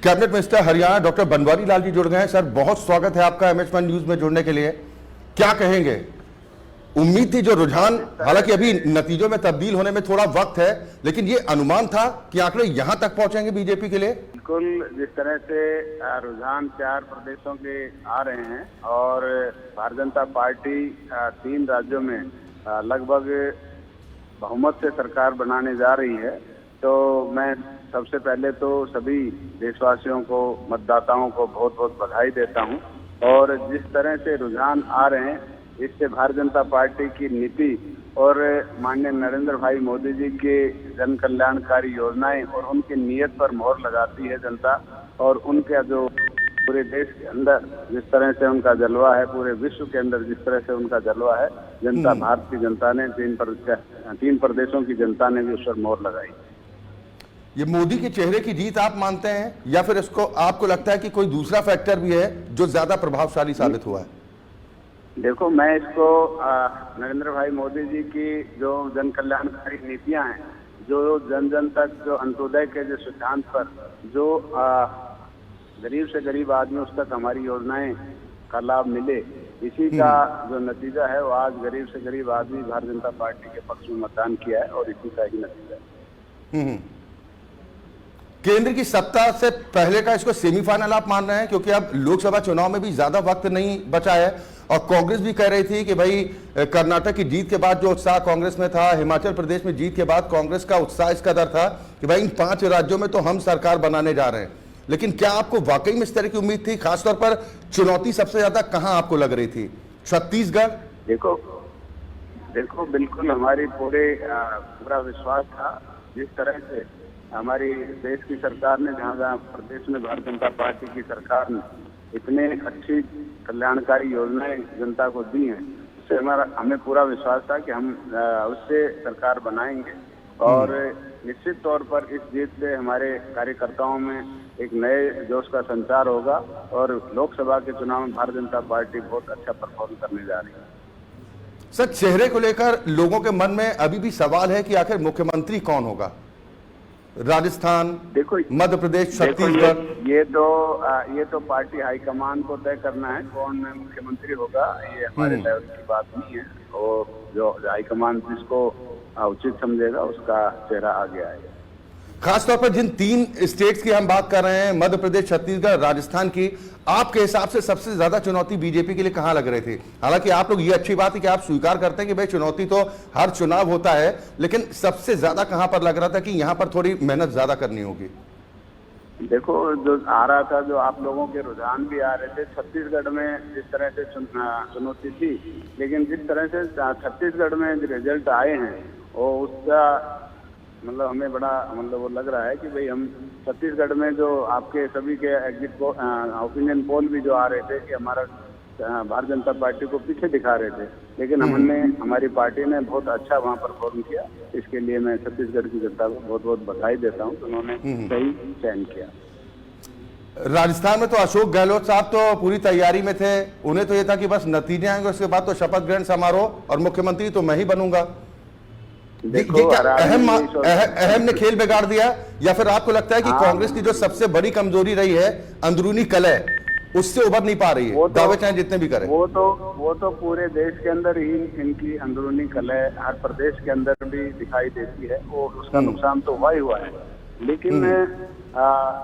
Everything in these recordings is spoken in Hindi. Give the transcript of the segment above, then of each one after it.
Cabinet minister Haryana doctor Banwari Lal ji जुड़ गए हैं। सर, बहुत स्वागत है आपका MH1 न्यूज में जुड़ने के लिए। क्या कहेंगे? उम्मीद थी जो रुझान, हालांकि अभी नतीजों में तब्दील होने में थोड़ा वक्त है, लेकिन ये अनुमान था कि आंकड़े यहां तक पहुंचेंगे बीजेपी के लिए? बिल्कुल, जिस तरह से रुझान 4 प्रदेशों के आ रहे हैं और भारतीय जनता पार्टी 3 राज्यों में लगभग बहुमत से सरकार बनाने जा रही है, तो मैं सबसे पहले तो सभी देशवासियों को, मतदाताओं को बहुत बहुत बधाई देता हूं। और जिस तरह से रुझान आ रहे हैं, इससे भारतीय जनता पार्टी की नीति और माननीय नरेंद्र भाई मोदी जी के जन कल्याणकारी योजनाएं और उनकी नीयत पर मोहर लगाती है जनता। और उनका जो पूरे देश के अंदर जिस तरह से उनका जलवा है, पूरे विश्व के अंदर जिस तरह से उनका जलवा है, जनता, भारत की जनता ने, 3 प्रदेशों की जनता ने भी उस पर मोहर लगाई। ये मोदी के चेहरे की जीत आप मानते हैं, या फिर इसको आपको लगता है कि कोई दूसरा फैक्टर भी है जो ज्यादा प्रभावशाली साबित हुआ है? देखो, मैं इसको नरेंद्र भाई मोदी जी की जो जन कल्याणकारी नीतियां हैं, जो जन जन तक, जो अंत्योदय के जो सिद्धांत पर, जो गरीब से गरीब आदमी उस तक हमारी योजनाएं का लाभ मिले, इसी का जो नतीजा है वो आज गरीब से गरीब आदमी भारतीय जनता पार्टी के पक्ष में मतदान किया है और इसी का ही नतीजा है। केंद्र की सत्ता से पहले का इसको सेमीफाइनल आप मान रहे हैं? क्योंकि अब लोकसभा चुनाव में भी ज्यादा वक्त नहीं बचा है और कांग्रेस भी कह रही थी कि भाई कर्नाटक की जीत के बाद जो उत्साह कांग्रेस में था, हिमाचल प्रदेश में जीत के बाद कांग्रेस का उत्साह इस कदर था कि भाई इन 5 राज्यों में तो हम सरकार बनाने जा रहे हैं। लेकिन क्या आपको वाकई में इस तरह की उम्मीद थी? खासतौर पर चुनौती सबसे ज्यादा कहां आपको लग रही थी? छत्तीसगढ़? देखो बिल्कुल हमारी पूरा विश्वास था। जिस तरह से हमारी देश की सरकार ने, जहाँ प्रदेश में भारतीय जनता पार्टी की सरकार ने इतने अच्छी कल्याणकारी योजनाएं जनता को दी हैं, उससे हमें पूरा विश्वास था कि हम उससे सरकार बनाएंगे। और निश्चित तौर पर इस जीत से हमारे कार्यकर्ताओं में एक नए जोश का संचार होगा और लोकसभा के चुनाव में भारतीय जनता पार्टी बहुत अच्छा परफॉर्म करने जा रही है। सर, चेहरे को लेकर लोगों के मन में अभी भी सवाल है कि आखिर मुख्यमंत्री कौन होगा? राजस्थान, देखो, मध्य प्रदेश, छत्तीसगढ़, ये तो पार्टी हाईकमान को तय करना है कौन मुख्यमंत्री होगा। ये हमारे लेवल की बात नहीं है। और जो हाईकमान जिसको उचित समझेगा उसका चेहरा आगे आएगा। खासतौर पर जिन 3 स्टेट्स की हम बात कर रहे हैं, मध्य प्रदेश, छत्तीसगढ़, राजस्थान की, आपके हिसाब से सबसे ज्यादा चुनौती बीजेपी के लिए कहां लग रही थी? हालांकि आप लोग, ये अच्छी बात है कि आप स्वीकार करते हैं कि भाई चुनौती तो हर चुनाव होता है, लेकिन सबसे ज्यादा कहां पर लग रहा था कि यहां पर थोड़ी मेहनत ज्यादा करनी होगी? देखो, जो आ रहा था, जो आप लोगों के रुझान भी आ रहे थे, छत्तीसगढ़ में जिस तरह से चुनौती थी, लेकिन जिस तरह से छत्तीसगढ़ में रिजल्ट आए हैं वो उसका मतलब हमें बड़ा वो लग रहा है कि भाई हम छत्तीसगढ़ में जो आपके सभी के एग्जिट ओपिनियन पोल भी जो आ रहे थे कि हमारा भारतीय जनता पार्टी को पीछे दिखा रहे थे, लेकिन हमारी पार्टी ने बहुत अच्छा वहाँ परफॉर्म किया। इसके लिए मैं छत्तीसगढ़ की जनता को बहुत बहुत बधाई देता हूँ कि उन्होंने सही चयन किया। राजस्थान में तो अशोक गहलोत साहब तो पूरी तैयारी में थे। उन्हें तो ये था कि बस नतीजे आएंगे, उसके बाद तो शपथ ग्रहण समारोह और मुख्यमंत्री तो मैं ही बनूंगा। देखो, ये क्या अहम ने खेल बिगाड़ दिया, या फिर आपको लगता है कि कांग्रेस की जो सबसे बड़ी कमजोरी रही है अंदरूनी कलह, उससे उभर नहीं पा रही है? दावे चाहे जितने भी करें, वो तो पूरे देश के अंदर ही इनकी अंदरूनी कलह हर प्रदेश के अंदर भी दिखाई देती है। वो उसका नुकसान तो हुआ ही हुआ है। लेकिन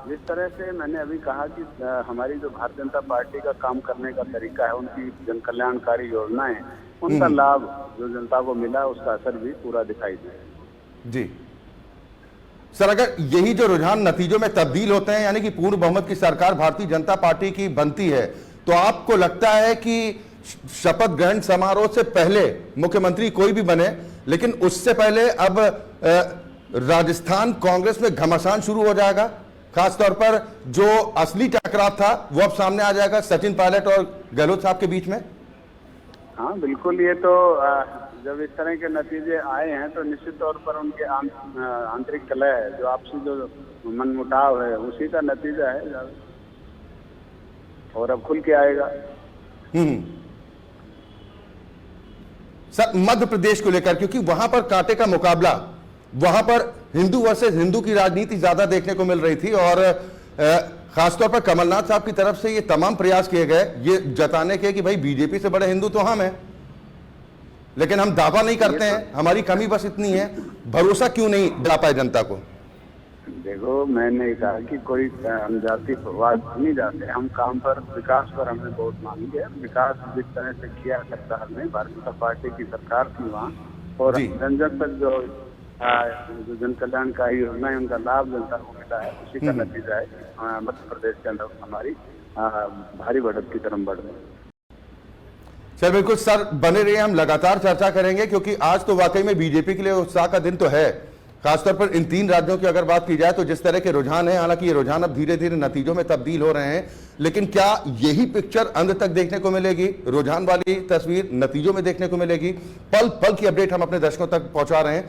जिस तरह से मैंने अभी कहा कि हमारी जो भारतीय जनता पार्टी का काम करने का तरीका है, उनकी जन कल्याणकारी योजनाएं, उनका लाभ जो जनता को मिला, उसका असर भी पूरा दिखाई दे। जी सर, अगर यही जो रुझान नतीजों में तब्दील होते हैं, यानी कि पूर्ण बहुमत की सरकार भारतीय जनता पार्टी की बनती है, तो आपको लगता है कि शपथ ग्रहण समारोह से पहले मुख्यमंत्री कोई भी बने, लेकिन उससे पहले अब राजस्थान कांग्रेस में घमासान शुरू हो जाएगा? खासतौर पर जो असली टकराव था वो अब सामने आ जाएगा सचिन पायलट और गहलोत साहब के बीच में? हाँ बिल्कुल, ये तो जब इस तरह के नतीजे आए हैं तो निश्चित तौर पर उनके आंतरिक कलह है, जो आपसी जो मनमुटाव है, उसी का नतीजा है और अब खुल के आएगा। सर, मध्य प्रदेश को लेकर, क्योंकि वहां पर कांटे का मुकाबला, वहां पर हिंदू वर्सेस हिंदू की राजनीति ज्यादा देखने को मिल रही थी और खासतौर पर कमलनाथ साहब की तरफ से ये तमाम प्रयास किए गए ये जताने के कि भाई बीजेपी से बड़े हिंदू तो हम हैं, लेकिन हम दावा नहीं करते हैं, हमारी कमी बस इतनी है। भरोसा क्यों नहीं दिला पाए जनता को? देखो, मैंने कहा कि कोई हम जातिवाद नहीं जाते, हम काम पर, विकास पर हमने बहुत मांगी है। विकास जिस तरह से किया सरकार ने, भारतीय जनता पार्टी की सरकार थी वहाँ, और जी। जन जन तक जो जन कल्याणकारी योजना है उनका लाभ जनता को मिला है, उसी का नतीजा है मध्य प्रदेश के अंदर हमारी भारी बढ़त की तरफ बढ़ रही है। सर बिल्कुल सर, बने रहिए, हम लगातार चर्चा करेंगे क्योंकि आज तो वाकई में बीजेपी के लिए उत्साह का दिन तो है। खासतौर पर इन 3 राज्यों की अगर बात की जाए तो जिस तरह के रुझान है, हालांकि ये रुझान अब धीरे धीरे नतीजों में तब्दील हो रहे हैं, लेकिन क्या यही पिक्चर अंत तक देखने को मिलेगी? रुझान वाली तस्वीर नतीजों में देखने को मिलेगी? पल पल की अपडेट हम अपने दर्शकों तक पहुंचा रहे हैं।